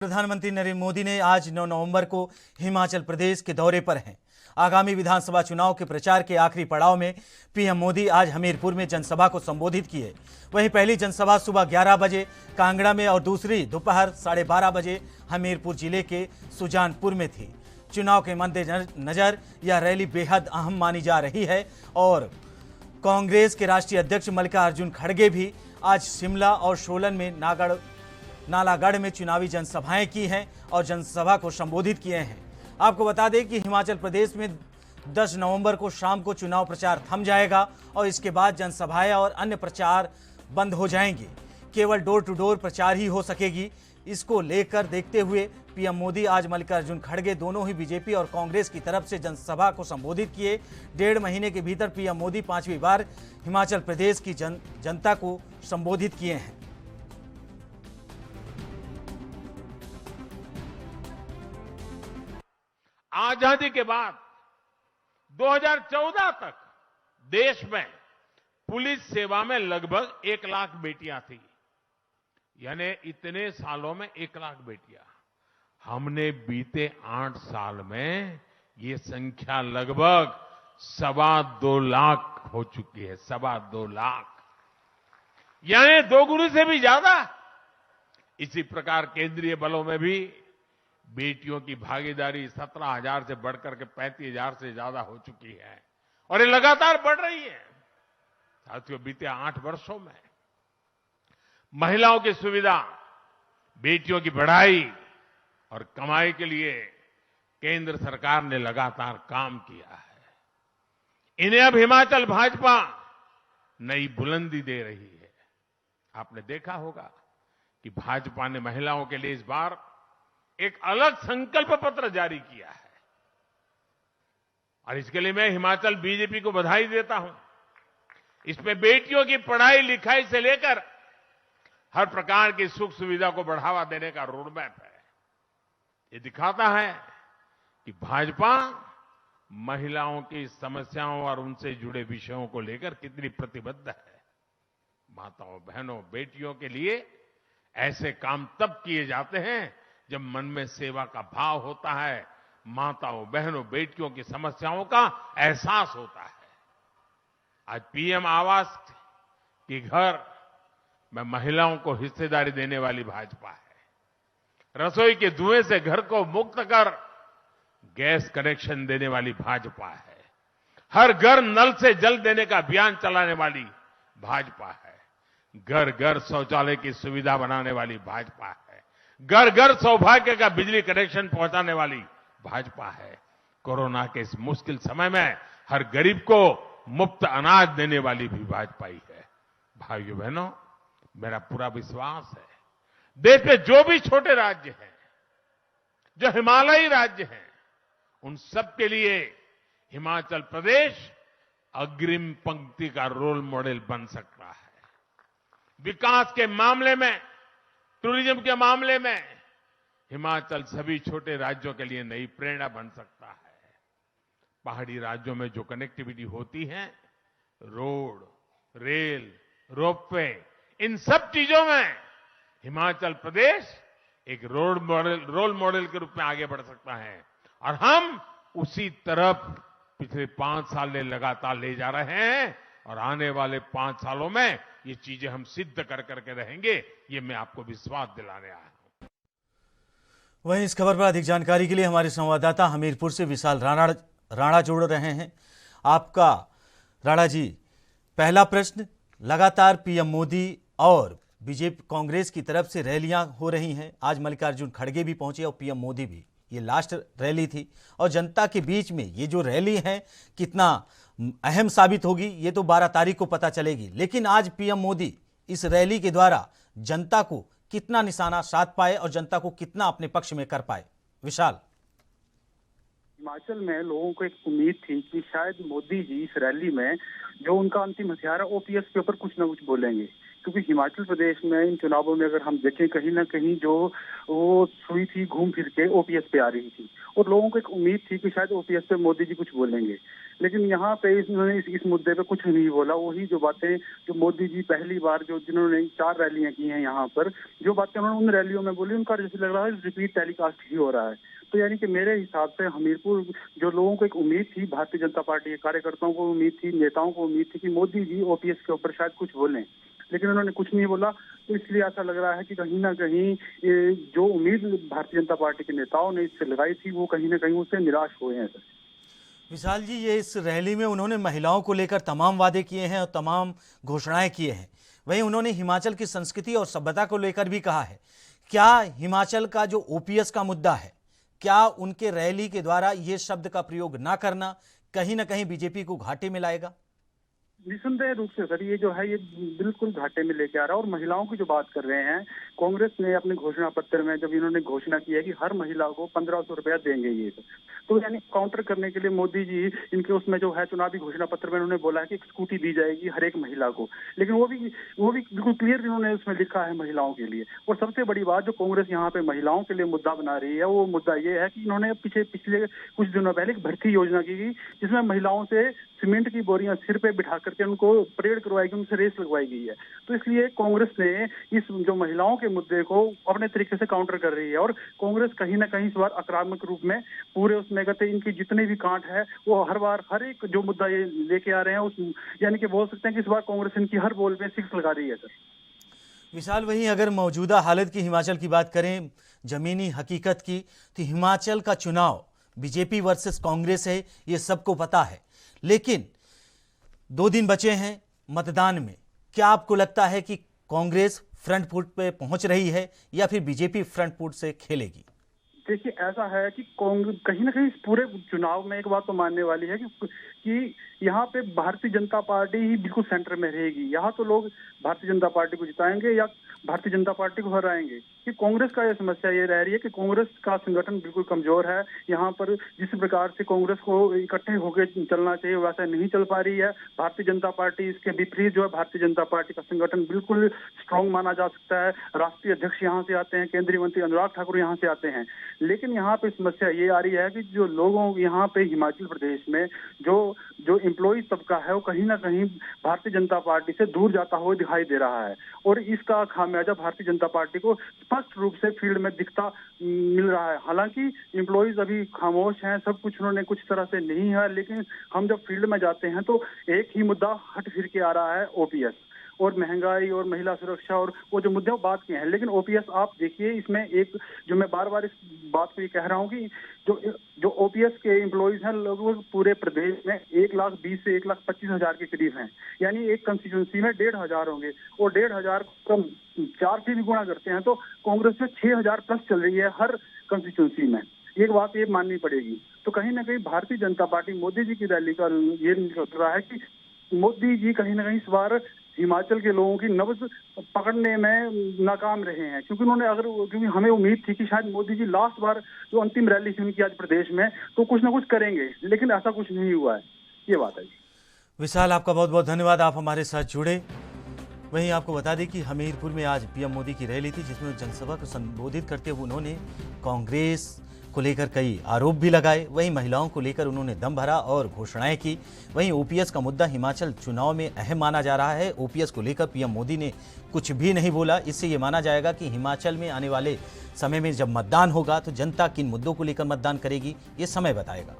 प्रधानमंत्री नरेंद्र मोदी ने आज 9 नवंबर को हिमाचल प्रदेश के दौरे पर हैं। आगामी विधानसभा चुनाव के प्रचार के आखिरी पड़ाव में पीएम मोदी आज हमीरपुर में जनसभा को संबोधित किए। वहीं पहली जनसभा सुबह 11 बजे कांगड़ा में और दूसरी दोपहर 12:30 बजे हमीरपुर जिले के सुजानपुर में थी। चुनाव के मद्देनजर यह रैली बेहद अहम मानी जा रही है और कांग्रेस के राष्ट्रीय अध्यक्ष मल्लिकार्जुन खड़गे भी आज शिमला और सोलन में नालागढ़ में चुनावी जनसभाएं की हैं और जनसभा को संबोधित किए हैं। आपको बता दें कि हिमाचल प्रदेश में 10 नवंबर को शाम को चुनाव प्रचार थम जाएगा और इसके बाद जनसभाएं और अन्य प्रचार बंद हो जाएंगे। केवल डोर टू डोर प्रचार ही हो सकेगी। इसको लेकर देखते हुए पीएम मोदी आज मल्लिकार्जुन खड़गे दोनों ही बीजेपी और कांग्रेस की तरफ से जनसभा को संबोधित किए। 1.5 महीने के भीतर पीएम मोदी 5वीं बार हिमाचल प्रदेश की जनता को संबोधित किए हैं। आजादी के बाद 2014 तक देश में पुलिस सेवा में लगभग 1 लाख बेटियां थी। यानी इतने सालों में 1 लाख बेटियां। हमने बीते 8 साल में ये संख्या लगभग 2.25 लाख हो चुकी है। 2.25 लाख यानी 2 गुनी से भी ज्यादा। इसी प्रकार केंद्रीय बलों में भी बेटियों की भागीदारी 17,000 से बढ़कर के 35,000 से ज्यादा हो चुकी है और ये लगातार बढ़ रही है। साथियों, बीते 8 वर्षों में महिलाओं की सुविधा, बेटियों की पढ़ाई और कमाई के लिए केंद्र सरकार ने लगातार काम किया है। इन्हें अब हिमाचल भाजपा नई बुलंदी दे रही है। आपने देखा होगा कि भाजपा ने महिलाओं के लिए इस बार एक अलग संकल्प पत्र जारी किया है और इसके लिए मैं हिमाचल बीजेपी को बधाई देता हूं। इसमें बेटियों की पढ़ाई लिखाई से लेकर हर प्रकार की सुख सुविधा को बढ़ावा देने का रोडमैप है। ये दिखाता है कि भाजपा महिलाओं की समस्याओं और उनसे जुड़े विषयों को लेकर कितनी प्रतिबद्ध है। माताओं, बहनों, बेटियों के लिए ऐसे काम तब किए जाते हैं जब मन में सेवा का भाव होता है, माताओं, बहनों, बेटियों की समस्याओं का एहसास होता है। आज पीएम आवास के घर में महिलाओं को हिस्सेदारी देने वाली भाजपा है। रसोई के धुएं से घर को मुक्त कर गैस कनेक्शन देने वाली भाजपा है। हर घर नल से जल देने का अभियान चलाने वाली भाजपा है। घर घर शौचालय की सुविधा बनाने वाली भाजपा है। घर घर सौभाग्य का बिजली कनेक्शन पहुंचाने वाली भाजपा है। कोरोना के इस मुश्किल समय में हर गरीब को मुफ्त अनाज देने वाली भी भाजपा ही है। भाइयों बहनों, मेरा पूरा विश्वास है देश में जो भी छोटे राज्य हैं, जो हिमालयी राज्य हैं, उन सब के लिए हिमाचल प्रदेश अग्रिम पंक्ति का रोल मॉडल बन सकता है। विकास के मामले में, टूरिज्म के मामले में हिमाचल सभी छोटे राज्यों के लिए नई प्रेरणा बन सकता है। पहाड़ी राज्यों में जो कनेक्टिविटी होती है, रोड, रेल, रोपवे, इन सब चीजों में हिमाचल प्रदेश एक रोल मॉडल के रूप में आगे बढ़ सकता है और हम उसी तरफ पिछले 5 साल में लगातार ले जा रहे हैं और आने वाले 5 सालों में ये चीजें हम सिद्ध कर करके रहेंगे। ये मैं आपको विश्वास दिलाने आया हूं। वहीं इस खबर पर अधिक जानकारी के लिए हमारे संवाददाता हमीरपुर से विशाल राणा जोड़ रहे हैं। आपका राणा जी, पहला प्रश्न, लगातार पीएम मोदी और बीजेपी कांग्रेस की तरफ से रैलियां हो रही हैं। आज मल्लिकार्जुन खड़गे भी पहुंचे और पीएम मोदी भी। ये लास्ट रैली थी और जनता के बीच में ये जो रैली है कितना अहम साबित होगी ये तो 12 तारीख को पता चलेगी। लेकिन आज पीएम मोदी इस रैली के द्वारा जनता को कितना निशाना साध पाए और जनता को कितना अपने पक्ष में कर पाए। विशाल। हिमाचल में लोगों को एक उम्मीद थी कि शायद मोदी जी इस रैली में जो उनका अंतिम हथियार है ओपीएस के ऊपर कुछ ना कुछ बोलेंगे, क्योंकि हिमाचल प्रदेश में इन चुनावों में अगर हम देखें कहीं ना कहीं जो वो सुई थी घूम फिर के ओपीएस पे आ रही थी और लोगों को एक उम्मीद थी कि शायद ओपीएस पे मोदी जी कुछ बोलेंगे, लेकिन यहाँ पे इन्होंने इस मुद्दे पे कुछ नहीं बोला। वही जो बातें जो मोदी जी पहली बार जो जिन्होंने 4 रैलियां की हैं यहाँ पर, जो बातें उन्होंने उन रैलियों में बोली उनका जैसे लग रहा है रिपीट टेलीकास्ट ही हो रहा है। तो यानी कि मेरे हिसाब से हमीरपुर जो लोगों को एक उम्मीद थी, भारतीय जनता पार्टी के कार्यकर्ताओं को उम्मीद थी, नेताओं को उम्मीद थी कि मोदी जी ओपीएस के ऊपर शायद कुछ बोलें, लेकिन उन्होंने कुछ नहीं बोला। तो इसलिए ऐसा लग रहा है कि कहीं ना कहीं जो उम्मीद भारतीय जनता पार्टी के नेताओं ने इससे लगाई थी वो कहीं ना कहीं उससे निराश हुए हैं सर। विशाल जी, ये इस रैली में उन्होंने महिलाओं को लेकर तमाम वादे किए हैं और तमाम घोषणाएं किए हैं। वहीं उन्होंने हिमाचल की संस्कृति और सभ्यता को लेकर भी कहा है। क्या हिमाचल का जो ओपीएस का मुद्दा है, क्या उनके रैली के द्वारा ये शब्द का प्रयोग ना करना कहीं ना कहीं बीजेपी को घाटे में लाएगा? निसंदेह रूप से सर ये जो है ये बिल्कुल घाटे में लेके आ रहा है। और महिलाओं की जो बात कर रहे हैं, कांग्रेस ने अपने घोषणा पत्र में जब इन्होंने घोषणा की है कि हर महिला को 1500 रुपया देंगे ये, तो यानी काउंटर करने के लिए मोदी जी इनके उसमें जो है चुनावी घोषणा पत्र में उन्होंने बोला है कि एक स्कूटी दी जाएगी हर एक महिला को, लेकिन वो भी बिल्कुल क्लियर इन्होंने उसमें लिखा है महिलाओं के लिए। और सबसे बड़ी बात जो कांग्रेस यहाँ पे महिलाओं के लिए मुद्दा बना रही है वो मुद्दा ये है कि इन्होंने पिछले कुछ दिनों पहले एक भर्ती योजना की गई जिसमें महिलाओं से सीमेंट की बोरियां सिर पे बिठा करके उनको परेड करवाई गई, उनसे रेस लगवाई गई है। तो इसलिए कांग्रेस ने इस जो महिलाओं के मुद्दे को अपने तरीके से काउंटर कर रही है और कांग्रेस कहीं ना कहीं इस बार आक्रामक रूप में पूरे उसमें कहते इनकी जितने भी कांट है वो हर बार हर एक जो मुद्दा ये लेके आ रहे हैं उस यानी कि बोल सकते हैं कि इस बार कांग्रेस इनकी हर बोल पे 6 लगा रही है सर। विशाल, वहीं अगर मौजूदा हालत की हिमाचल की बात करें, जमीनी हकीकत की, तो हिमाचल का चुनाव बीजेपी वर्सेस कांग्रेस है, ये सबको पता है। लेकिन 2 दिन बचे हैं मतदान में। क्या आपको लगता है कि कांग्रेस फ्रंट फुट पे पहुंच रही है या फिर बीजेपी फ्रंट फुट से खेलेगी? देखिए ऐसा है कि कहीं ना कहीं इस पूरे चुनाव में एक बात तो मानने वाली है कि यहाँ पे भारतीय जनता पार्टी ही बिल्कुल सेंटर में रहेगी। यहाँ तो लोग भारतीय जनता पार्टी को जिताएंगे या भारतीय जनता पार्टी को हराएंगे। कि कांग्रेस का ये समस्या ये रह रही है कि कांग्रेस का संगठन बिल्कुल कमजोर है। यहाँ पर जिस प्रकार से कांग्रेस को इकट्ठे होकर चलना चाहिए वैसा नहीं चल पा रही है। भारतीय जनता पार्टी इसके विपरीत जो है, भारतीय जनता पार्टी का संगठन बिल्कुल स्ट्रांग माना जा सकता है। राष्ट्रीय अध्यक्ष यहाँ से आते हैं, केंद्रीय मंत्री अनुराग ठाकुर यहाँ से आते हैं। लेकिन यहाँ पे समस्या ये आ रही है कि जो लोगों यहाँ पे हिमाचल प्रदेश में जो एम्प्लॉय तबका है वो कहीं ना कहीं भारतीय जनता पार्टी से दूर जाता हुआ दिखाई दे रहा है और इसका खामियाजा भारतीय जनता पार्टी को स्पष्ट रूप से फील्ड में दिखता मिल रहा है। हालांकि एम्प्लॉयज अभी खामोश हैं, सब कुछ उन्होंने कुछ तरह से नहीं है, लेकिन हम जब फील्ड में जाते हैं तो एक ही मुद्दा हट फिर के आ रहा है, ओपीएस और महंगाई और महिला सुरक्षा और वो जो मुद्दे बात के हैं। लेकिन ओपीएस आप देखिए, इसमें एक जो मैं बार बार इस बात को ये कह रहा हूँ कि जो ओपीएस के एम्प्लॉयज हैं लगभग पूरे प्रदेश में 1,20,000 से 1,25,000 के करीब हैं। यानी एक कंस्टिट्यूंसी में 1,500 होंगे और 1,500 कम 4 से भी गुणा करते हैं तो कांग्रेस में 6,000 प्लस चल रही है हर कंस्टिट्यूंसी में। एक बात ये माननी पड़ेगी। तो कहीं ना कहीं भारतीय जनता पार्टी मोदी जी की रैली का ये निकल रहा है कि मोदी जी कहीं ना कहीं इस बार हिमाचल के लोगों की नब्ज पकड़ने में नाकाम रहे हैं। क्योंकि हमें उम्मीद थी कि शायद मोदी जी लास्ट बार जो अंतिम रैली थी उनकी आज प्रदेश में तो कुछ ना कुछ करेंगे, लेकिन ऐसा कुछ नहीं हुआ है। ये बात है। विशाल, आपका बहुत बहुत धन्यवाद, आप हमारे साथ जुड़े। वहीं आपको बता दें कि हमीरपुर में आज पीएम मोदी की रैली थी जिसमें जनसभा को संबोधित करते हुए उन्होंने कांग्रेस को लेकर कई आरोप भी लगाए। वहीं महिलाओं को लेकर उन्होंने दम भरा और घोषणाएं की। वहीं ओपीएस का मुद्दा हिमाचल चुनाव में अहम माना जा रहा है। ओपीएस को लेकर पीएम मोदी ने कुछ भी नहीं बोला। इससे ये माना जाएगा कि हिमाचल में आने वाले समय में जब मतदान होगा तो जनता किन मुद्दों को लेकर मतदान करेगी, ये समय बताएगा।